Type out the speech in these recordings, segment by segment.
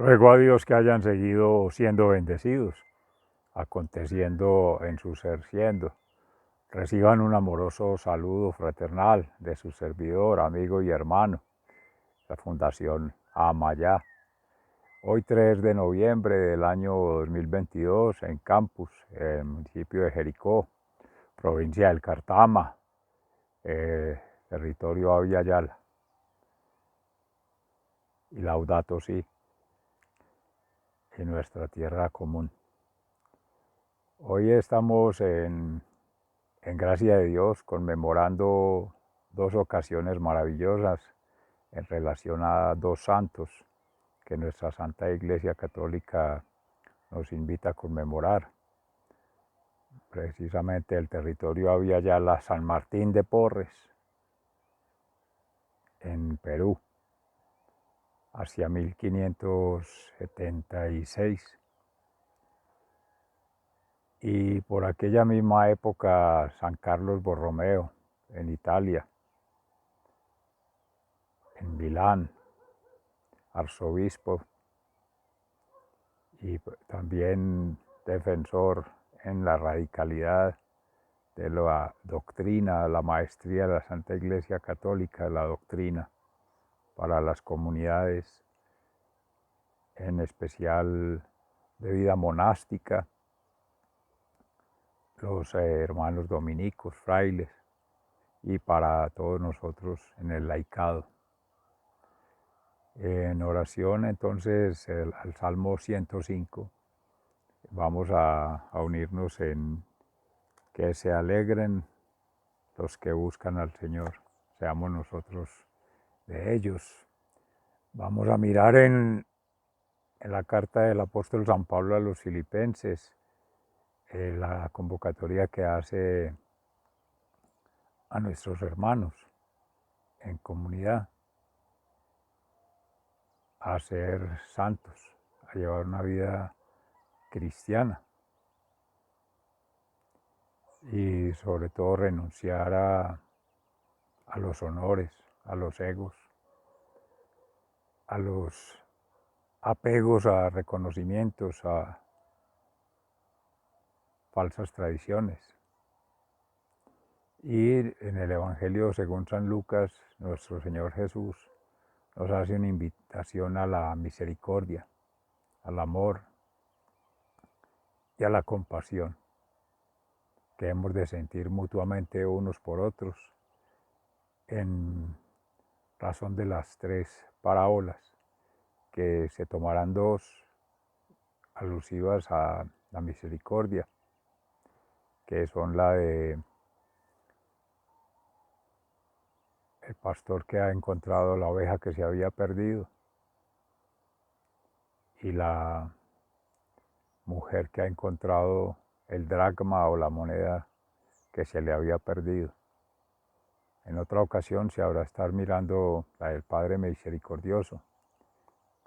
Ruego a Dios que hayan seguido siendo bendecidos, aconteciendo en su ser siendo. Reciban un amoroso saludo fraternal de su servidor, amigo y hermano, la Fundación Amayá. Hoy 3 de noviembre del año 2022 en Campus, en el municipio de Jericó, provincia del Cartama, territorio Abya Yala. Y Laudato Si, en nuestra tierra común. Hoy estamos en gracia de Dios conmemorando dos ocasiones maravillosas en relación a dos santos que nuestra Santa Iglesia Católica nos invita a conmemorar. Precisamente el territorio Abya Yala, San Martín de Porres, en Perú, hacia 1576. Y por aquella misma época San Carlos Borromeo, en Italia, en Milán, arzobispo y también defensor en la radicalidad de la doctrina, la maestría de la Santa Iglesia Católica, la doctrina para las comunidades, en especial de vida monástica, los hermanos dominicos, frailes, y para todos nosotros en el laicado. En oración, entonces, al Salmo 105, vamos a unirnos en que se alegren los que buscan al Señor, seamos nosotros de ellos. Vamos a mirar en la carta del apóstol San Pablo a los Filipenses, la convocatoria que hace a nuestros hermanos en comunidad a ser santos, a llevar una vida cristiana y sobre todo renunciar a los honores, a los egos, a los apegos a reconocimientos, a falsas tradiciones. Y en el Evangelio según San Lucas, nuestro Señor Jesús nos hace una invitación a la misericordia, al amor y a la compasión que hemos de sentir mutuamente unos por otros en razón de las tres parábolas que se tomarán dos alusivas a la misericordia, que son la de el pastor que ha encontrado la oveja que se había perdido y la mujer que ha encontrado el dracma o la moneda que se le había perdido. En otra ocasión se habrá estar mirando la del Padre Misericordioso,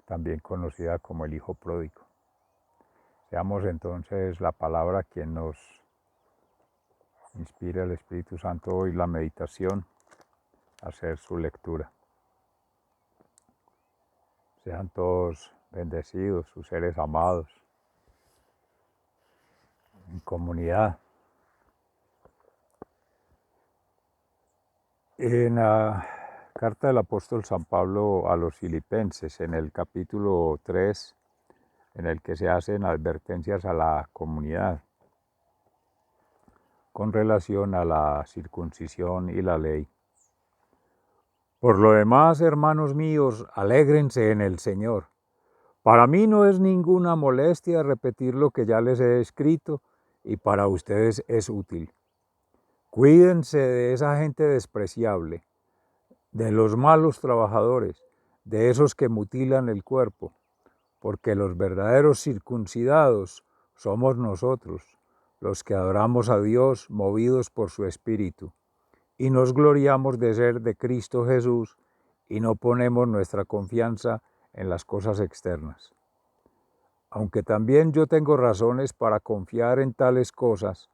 también conocida como el Hijo Pródigo. Seamos entonces la palabra quien nos inspire el Espíritu Santo hoy la meditación, a hacer su lectura. Sean todos bendecidos, sus seres amados, en comunidad. En la carta del apóstol San Pablo a los Filipenses, en el capítulo 3, en el que se hacen advertencias a la comunidad con relación a la circuncisión y la ley. Por lo demás, hermanos míos, alégrense en el Señor. Para mí no es ninguna molestia repetir lo que ya les he escrito y para ustedes es útil. Cuídense de esa gente despreciable, de los malos trabajadores, de esos que mutilan el cuerpo, porque los verdaderos circuncidados somos nosotros, los que adoramos a Dios movidos por su Espíritu, y nos gloriamos de ser de Cristo Jesús y no ponemos nuestra confianza en las cosas externas. Aunque también yo tengo razones para confiar en tales cosas,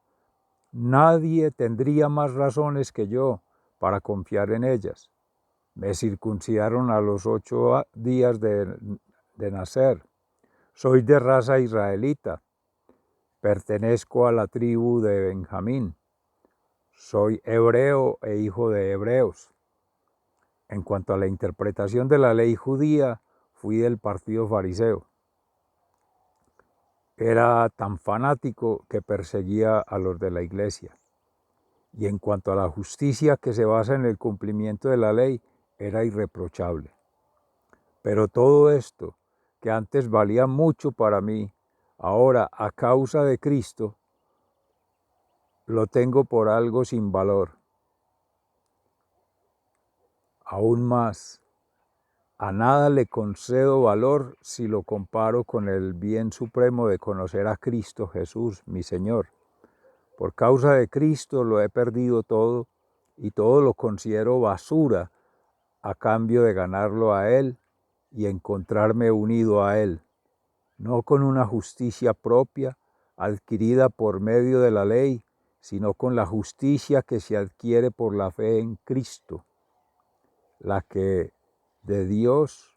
nadie tendría más razones que yo para confiar en ellas. Me circuncidaron a los 8 días de nacer, Soy de raza israelita, pertenezco a la tribu de Benjamín, soy hebreo e hijo de hebreos. En cuanto a la interpretación de la ley judía, fui del partido fariseo. Era tan fanático que perseguía a los de la iglesia. Y en cuanto a la justicia que se basa en el cumplimiento de la ley, era irreprochable. Pero todo esto, que antes valía mucho para mí, ahora a causa de Cristo, lo tengo por algo sin valor. Aún más, a nada le concedo valor si lo comparo con el bien supremo de conocer a Cristo Jesús, mi Señor. Por causa de Cristo lo he perdido todo y todo lo considero basura a cambio de ganarlo a Él y encontrarme unido a Él, no con una justicia propia adquirida por medio de la ley, sino con la justicia que se adquiere por la fe en Cristo, la que de Dios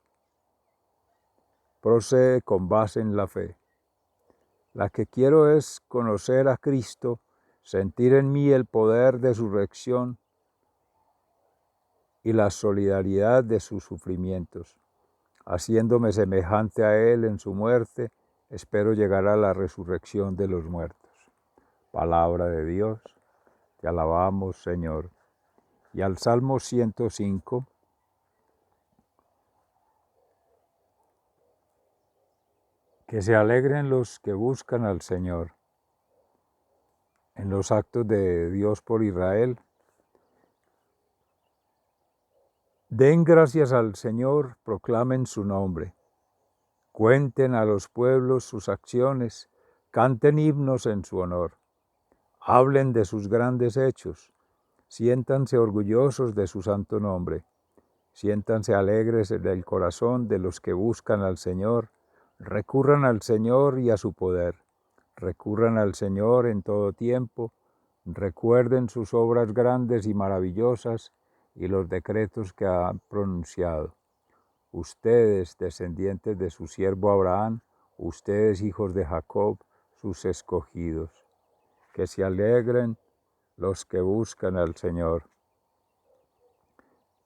procede con base en la fe. La que quiero es conocer a Cristo, sentir en mí el poder de su resurrección y la solidaridad de sus sufrimientos. Haciéndome semejante a Él en su muerte, espero llegar a la resurrección de los muertos. Palabra de Dios, te alabamos, Señor. Y al Salmo 105, que se alegren los que buscan al Señor. En los actos de Dios por Israel, den gracias al Señor, proclamen su nombre. Cuenten a los pueblos sus acciones, canten himnos en su honor. Hablen de sus grandes hechos, siéntanse orgullosos de su santo nombre. Siéntanse alegres del corazón de los que buscan al Señor. Recurran al Señor y a su poder. Recurran al Señor en todo tiempo. Recuerden sus obras grandes y maravillosas y los decretos que ha pronunciado. Ustedes, descendientes de su siervo Abraham, ustedes, hijos de Jacob, sus escogidos. Que se alegren los que buscan al Señor.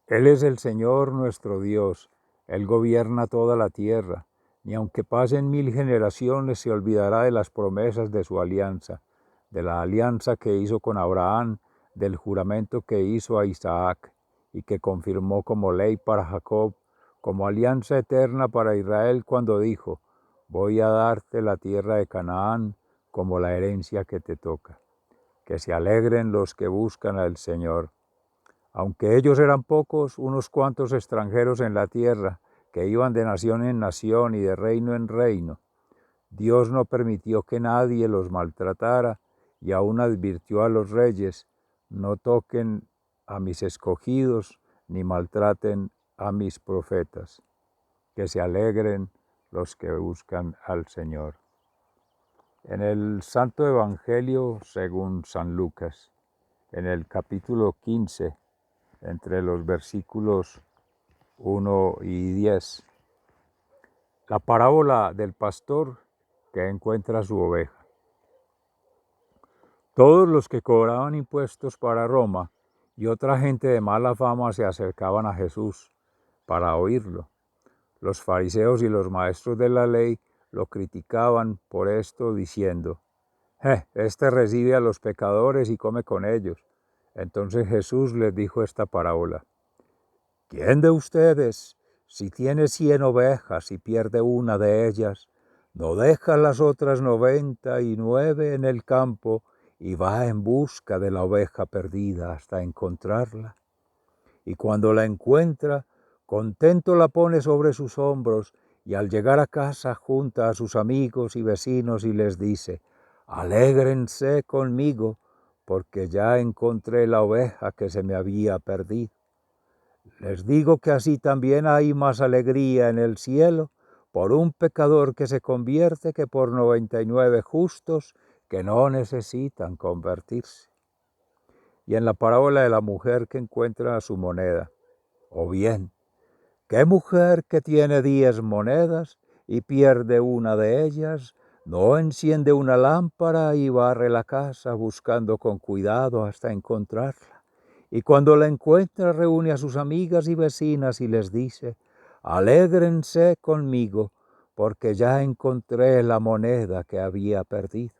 Él es el Señor nuestro Dios, Él gobierna toda la tierra, ni aunque pasen 1000 generaciones se olvidará de las promesas de su alianza, de la alianza que hizo con Abraham, del juramento que hizo a Isaac y que confirmó como ley para Jacob, como alianza eterna para Israel cuando dijo, voy a darte la tierra de Canaán como la herencia que te toca. Que se alegren los que buscan al Señor. Aunque ellos eran pocos, unos cuantos extranjeros en la tierra, que iban de nación en nación y de reino en reino, Dios no permitió que nadie los maltratara y aún advirtió a los reyes, no toquen a mis escogidos ni maltraten a mis profetas. Que se alegren los que buscan al Señor. En el Santo Evangelio según San Lucas, en el capítulo 15, entre los versículos 1 y 10, la parábola del pastor que encuentra su oveja. Todos los que cobraban impuestos para Roma y otra gente de mala fama se acercaban a Jesús para oírlo. Los fariseos y los maestros de la ley lo criticaban por esto, diciendo, este recibe a los pecadores y come con ellos. Entonces Jesús les dijo esta parábola. ¿Quién de ustedes, si tiene 100 ovejas y pierde una de ellas, no deja las otras 99 en el campo y va en busca de la oveja perdida hasta encontrarla? Y cuando la encuentra, contento la pone sobre sus hombros y al llegar a casa junta a sus amigos y vecinos y les dice, alégrense conmigo porque ya encontré la oveja que se me había perdido. Les digo que así también hay más alegría en el cielo por un pecador que se convierte que por 99 justos que no necesitan convertirse. Y en la parábola de la mujer que encuentra su moneda, o bien, ¿qué mujer que tiene 10 monedas y pierde una de ellas, no enciende una lámpara y barre la casa buscando con cuidado hasta encontrarla. Y cuando la encuentra reúne a sus amigas y vecinas y les dice: alégrense conmigo, porque ya encontré la moneda que había perdido.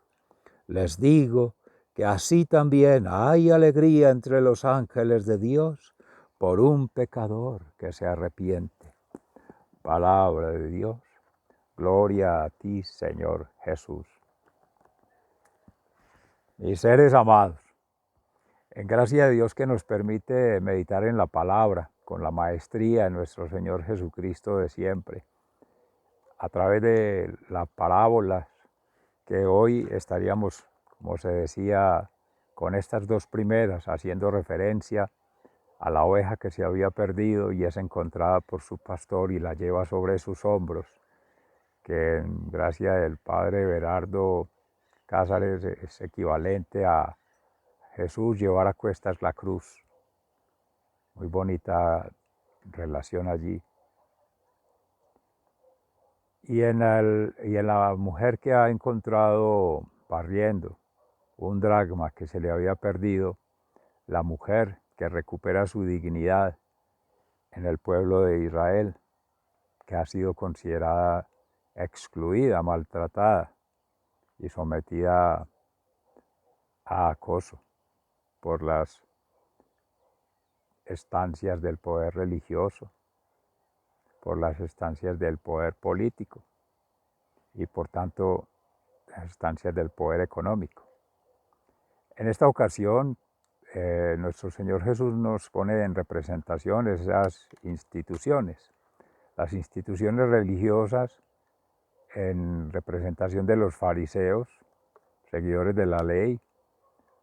Les digo que así también hay alegría entre los ángeles de Dios por un pecador que se arrepiente. Palabra de Dios. Gloria a ti, Señor Jesús. Mis seres amados, en gracia de Dios que nos permite meditar en la palabra con la maestría de nuestro Señor Jesucristo de siempre, a través de las parábolas que hoy estaríamos, como se decía, con estas dos primeras, haciendo referencia a la oveja que se había perdido y es encontrada por su pastor y la lleva sobre sus hombros, que en gracia del padre Berardo Cázares es equivalente a Jesús llevar a cuestas la cruz. Muy bonita relación allí. Y en la mujer que ha encontrado pariendo un dracma que se le había perdido, la mujer que recupera su dignidad en el pueblo de Israel, que ha sido considerada excluida, maltratada y sometida a acoso por las estancias del poder religioso, por las estancias del poder político y por tanto las estancias del poder económico. En esta ocasión, nuestro Señor Jesús nos pone en representación esas instituciones, las instituciones religiosas en representación de los fariseos, seguidores de la ley,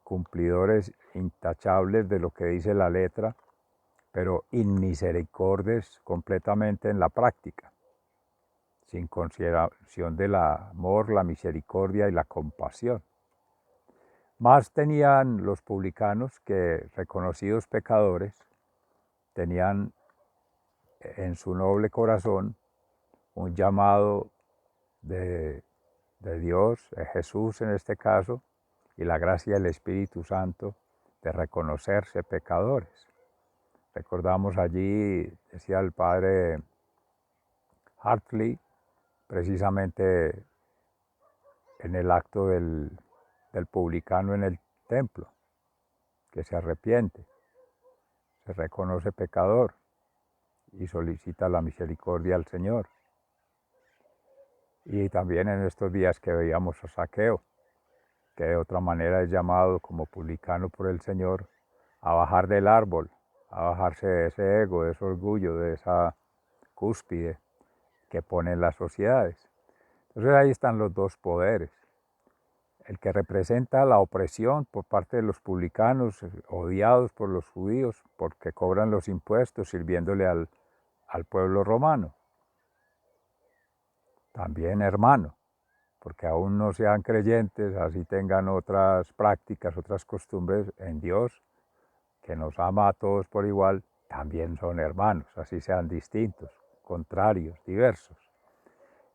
cumplidores intachables de lo que dice la letra, pero inmisericordes completamente en la práctica, sin consideración del amor, la misericordia y la compasión. Más tenían los publicanos que, reconocidos pecadores, tenían en su noble corazón un llamado de Dios, de Jesús en este caso, y la gracia del Espíritu Santo de reconocerse pecadores. Recordamos allí, decía el padre Hartley, precisamente en el acto del publicano en el templo, que se arrepiente, se reconoce pecador y solicita la misericordia al Señor. Y también en estos días que veíamos a Zaqueo, que de otra manera es llamado como publicano por el Señor a bajar del árbol, a bajarse de ese ego, de ese orgullo, de esa cúspide que ponen las sociedades. Entonces ahí están los dos poderes. El que representa la opresión por parte de los publicanos, odiados por los judíos, porque cobran los impuestos sirviéndole al pueblo romano. También hermano, porque aún no sean creyentes, así tengan otras prácticas, otras costumbres en Dios, que nos ama a todos por igual, también son hermanos, así sean distintos, contrarios, diversos.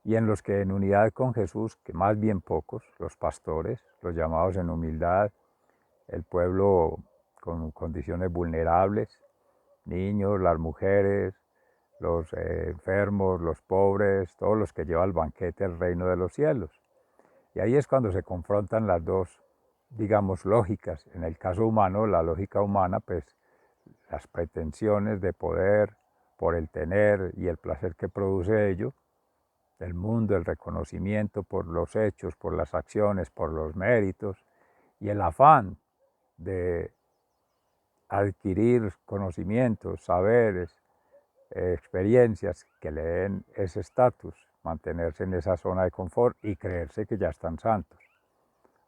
Y en los que en unidad con Jesús, que más bien pocos, los pastores, los llamados en humildad, el pueblo con condiciones vulnerables, niños, las mujeres, los enfermos, los pobres, todos los que llevan al banquete el reino de los cielos. Y ahí es cuando se confrontan las dos, digamos, lógicas. En el caso humano, la lógica humana, pues las pretensiones de poder por el tener y el placer que produce ello, el mundo, el reconocimiento por los hechos, por las acciones, por los méritos, y el afán de adquirir conocimientos, saberes, experiencias que le den ese estatus, mantenerse en esa zona de confort y creerse que ya están santos.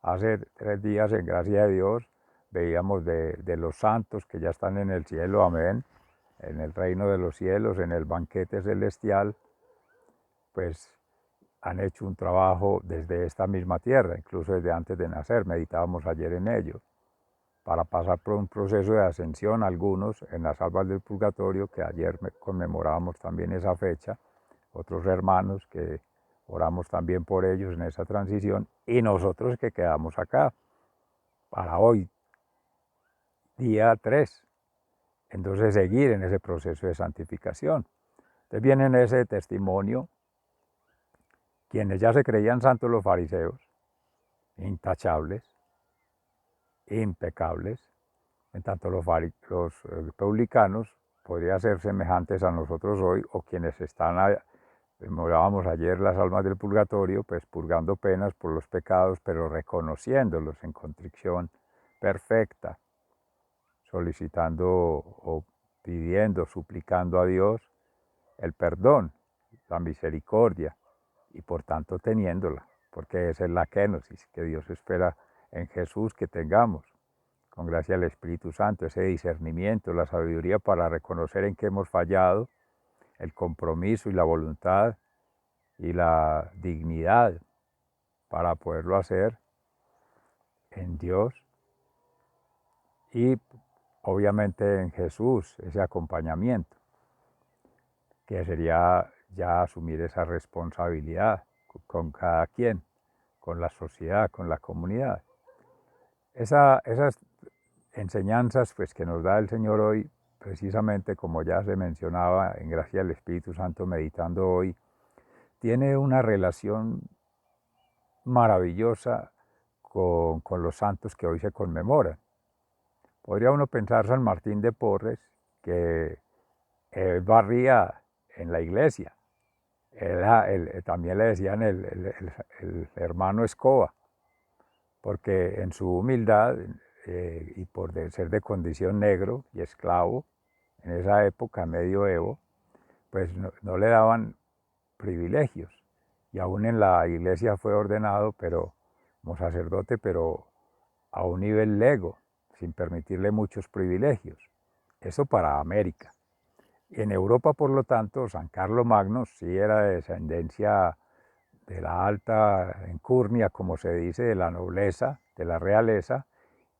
Hace 3 días, en gracia de Dios, veíamos de los santos que ya están en el cielo, amén, en el reino de los cielos, en el banquete celestial, pues han hecho un trabajo desde esta misma tierra, incluso desde antes de nacer, meditábamos ayer en ello, para pasar por un proceso de ascensión, algunos en las almas del purgatorio, que ayer conmemorábamos también esa fecha, otros hermanos que oramos también por ellos en esa transición, y nosotros que quedamos acá para hoy, día 3. Entonces seguir en ese proceso de santificación. Entonces viene en ese testimonio quienes ya se creían santos, los fariseos, intachables, impecables, en tanto los publicanos podrían ser semejantes a nosotros hoy, o quienes están, memorábamos ayer las almas del purgatorio, pues purgando penas por los pecados, pero reconociéndolos en contrición perfecta, solicitando o pidiendo, suplicando a Dios el perdón, la misericordia, y por tanto teniéndola, porque esa es la kenosis que Dios espera en Jesús que tengamos, con gracia del Espíritu Santo, ese discernimiento, la sabiduría para reconocer en qué hemos fallado, el compromiso y la voluntad y la dignidad para poderlo hacer en Dios y obviamente en Jesús, ese acompañamiento, que sería ya asumir esa responsabilidad con cada quien, con la sociedad, con la comunidad. Esas enseñanzas pues, que nos da el Señor hoy, precisamente como ya se mencionaba en gracia del Espíritu Santo meditando hoy, tiene una relación maravillosa con los santos que hoy se conmemoran. Podría uno pensar San Martín de Porres, que él barría en la iglesia. También le decían el hermano escoba, porque en su humildad y por ser de condición negro y esclavo, en esa época medioevo, pues no le daban privilegios. Y aún en la iglesia fue ordenado, pero como sacerdote, pero a un nivel lego, sin permitirle muchos privilegios. Eso para América. En Europa, por lo tanto, San Carlos Magno sí era de descendencia de la alta encurnia, como se dice, de la nobleza, de la realeza,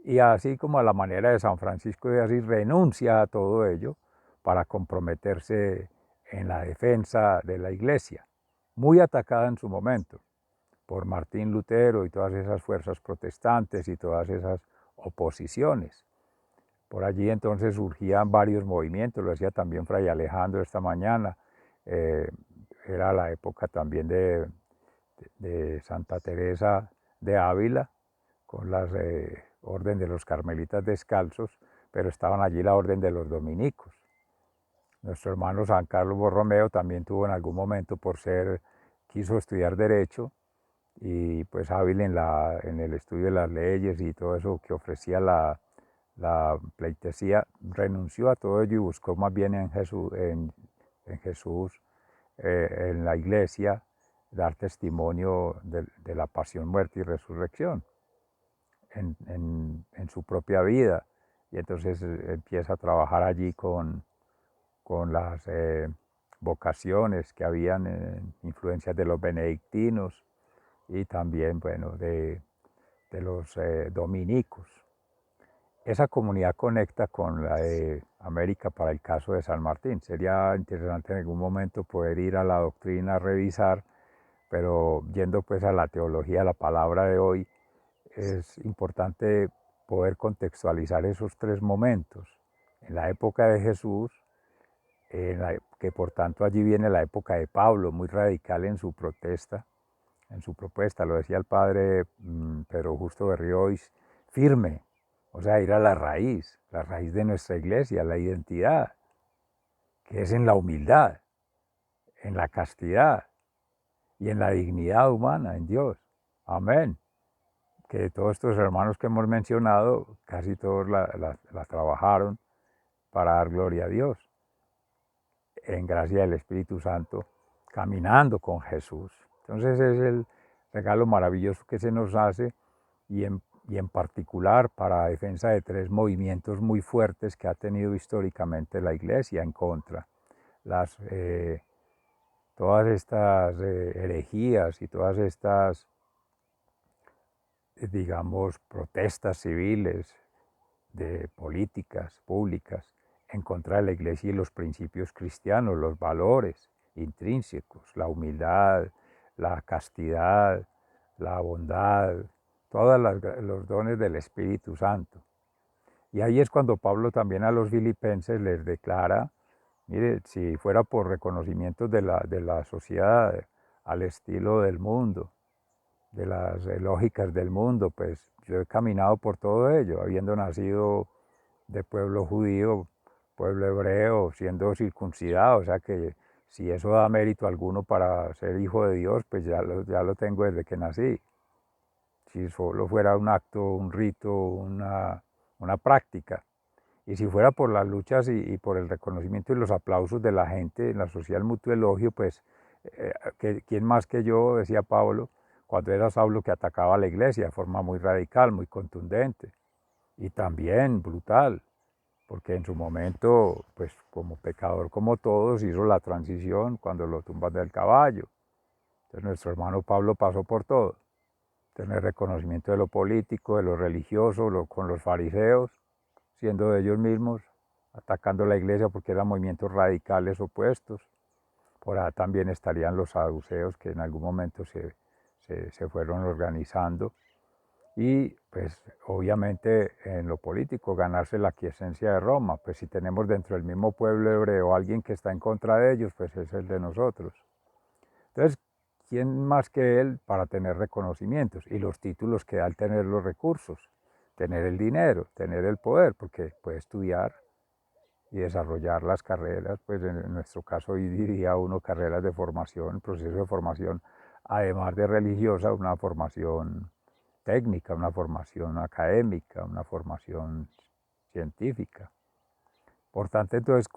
y así como a la manera de San Francisco de Asís renuncia a todo ello para comprometerse en la defensa de la iglesia, muy atacada en su momento por Martín Lutero y todas esas fuerzas protestantes y todas esas oposiciones. Por allí entonces surgían varios movimientos, lo decía también Fray Alejandro esta mañana, era la época también de Santa Teresa de Ávila, con la orden de los carmelitas descalzos, pero estaban allí la orden de los dominicos. Nuestro hermano San Carlos Borromeo también tuvo en algún momento quiso estudiar Derecho, y pues hábil en el estudio de las leyes y todo eso que ofrecía la pleitesía, renunció a todo ello y buscó más bien en Jesús, en la iglesia, dar testimonio de la pasión, muerte y resurrección en su propia vida. Y entonces empieza a trabajar allí con las vocaciones que habían, influencias de los benedictinos y también, bueno, de los dominicos. Esa comunidad conecta con la de América para el caso de San Martín. Sería interesante en algún momento poder ir a la doctrina a revisar, pero yendo pues a la teología, a la palabra de hoy, es importante poder contextualizar esos tres momentos. En la época de Jesús, que por tanto allí viene la época de Pablo, muy radical en su protesta, en su propuesta, lo decía el padre Pedro Justo Berriois, firme, o sea, ir a la raíz de nuestra iglesia, la identidad, que es en la humildad, en la castidad y en la dignidad humana en Dios. Amén. Que todos estos hermanos que hemos mencionado, casi todos la trabajaron para dar gloria a Dios, en gracia del Espíritu Santo, caminando con Jesús. Entonces es el regalo maravilloso que se nos hace y en particular para defensa de tres movimientos muy fuertes que ha tenido históricamente la Iglesia en contra. Todas estas herejías y todas estas, digamos, protestas civiles, de políticas públicas en contra de la Iglesia y los principios cristianos, los valores intrínsecos, la humildad, la castidad, la bondad, todos los dones del Espíritu Santo. Y ahí es cuando Pablo también a los filipenses les declara, mire, si fuera por reconocimientos de la sociedad al estilo del mundo, de las lógicas del mundo, pues yo he caminado por todo ello, habiendo nacido de pueblo judío, pueblo hebreo, siendo circuncidado, o sea que si eso da mérito alguno para ser hijo de Dios, pues ya lo tengo desde que nací. Si solo fuera un acto, un rito, una práctica. Y si fuera por las luchas y por el reconocimiento y los aplausos de la gente en la sociedad, el mutuo elogio, pues, ¿quién más que yo, decía Pablo, cuando era Saulo que atacaba a la iglesia de forma muy radical, muy contundente y también brutal, porque en su momento, pues como pecador como todos, hizo la transición cuando lo tumban del caballo. Entonces nuestro hermano Pablo pasó por todo, tener reconocimiento de lo político, de lo religioso, con los fariseos, siendo de ellos mismos, atacando la iglesia porque eran movimientos radicales opuestos. Por ahí también estarían los saduceos que en algún momento se fueron organizando. Y pues obviamente en lo político ganarse la quiesencia de Roma, pues si tenemos dentro del mismo pueblo hebreo alguien que está en contra de ellos, pues es el de nosotros. Entonces, ¿quién más que él para tener reconocimientos y los títulos que da al tener los recursos, tener el dinero, tener el poder, porque puede estudiar y desarrollar las carreras, pues en nuestro caso hoy diría uno carreras de formación, proceso de formación, además de religiosa, una formación técnica, una formación académica, una formación científica. Por tanto, entonces,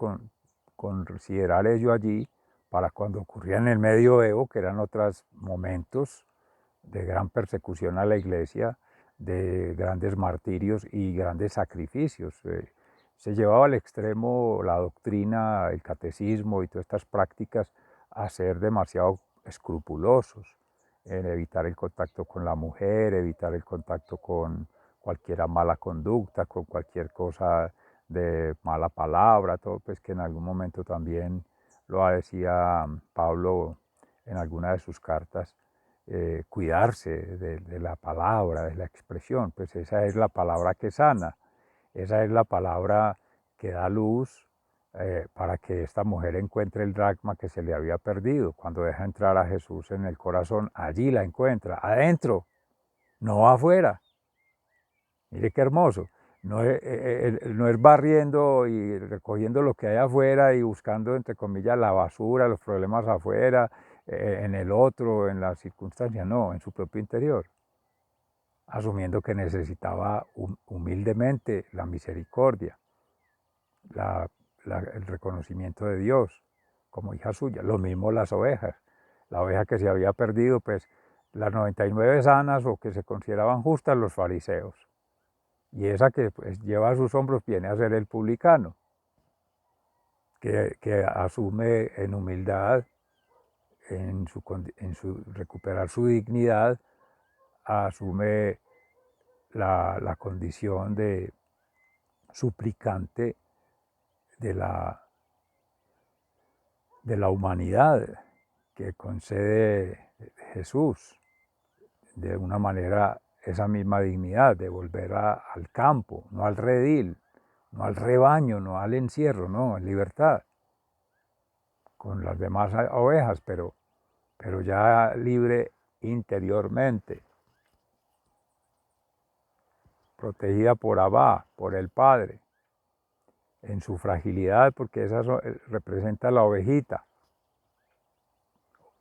considerar ello allí para cuando ocurría en el medioevo, que eran otros momentos de gran persecución a la iglesia, de grandes martirios y grandes sacrificios. Se llevaba al extremo la doctrina, el catecismo y todas estas prácticas a ser demasiado escrupulosos en evitar el contacto con la mujer, evitar el contacto con cualquier mala conducta, con cualquier cosa de mala palabra, todo pues que en algún momento también lo decía Pablo en alguna de sus cartas, cuidarse de la palabra, de la expresión, pues esa es la palabra que sana, esa es la palabra que da luz para que esta mujer encuentre el dracma que se le había perdido. Cuando deja entrar a Jesús en el corazón, allí la encuentra, adentro, no afuera. Mire qué hermoso. No es barriendo y recogiendo lo que hay afuera y buscando, entre comillas, la basura, los problemas afuera, en el otro, en las circunstancias, no, en su propio interior, asumiendo que necesitaba humildemente la misericordia, la, el reconocimiento de Dios como hija suya. Lo mismo las ovejas. La oveja que se había perdido, pues las 99 sanas o que se consideraban justas los fariseos. Y esa que pues, lleva a sus hombros viene a ser el publicano, que asume en humildad, en su recuperar su dignidad, asume la condición de suplicante de la humanidad que concede Jesús, de una manera esa misma dignidad de volver al campo, no al redil, no al rebaño, no al encierro, no, en libertad, con las demás ovejas, pero ya libre interiormente, protegida por Abba, por el Padre, en su fragilidad, porque esa representa la ovejita,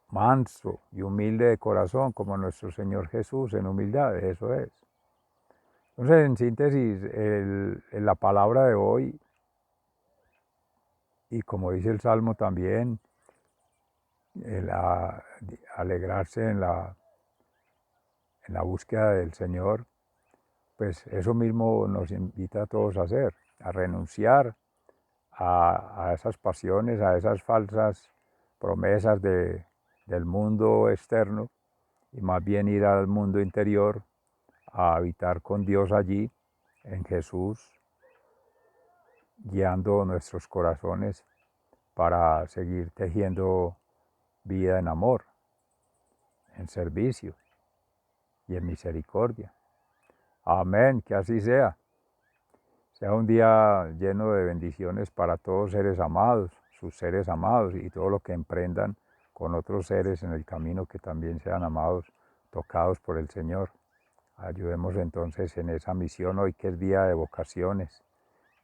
manso y humilde de corazón, como nuestro Señor Jesús en humildad, eso es. Entonces, en síntesis, la palabra de hoy, y como dice el Salmo también, alegrarse en la búsqueda del Señor, pues eso mismo nos invita a todos a hacer, a renunciar a esas pasiones, a esas falsas promesas del mundo externo y más bien ir al mundo interior a habitar con Dios allí, en Jesús, guiando nuestros corazones para seguir tejiendo vida en amor. en servicio y en misericordia. Amén, que así sea. Sea un día lleno de bendiciones para todos seres amados, sus seres amados y todo lo que emprendan con otros seres en el camino que también sean amados, tocados por el Señor. Ayudemos entonces en esa misión hoy que es día de vocaciones,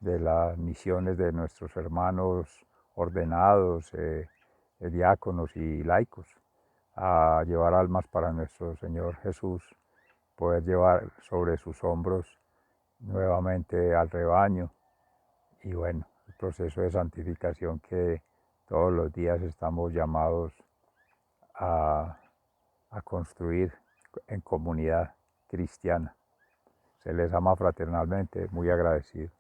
de las misiones de nuestros hermanos ordenados, diáconos y laicos, a llevar almas para nuestro Señor Jesús, poder llevar sobre sus hombros nuevamente al rebaño y bueno, el proceso de santificación que todos los días estamos llamados a, a construir en comunidad cristiana. Se les ama fraternalmente, muy agradecido.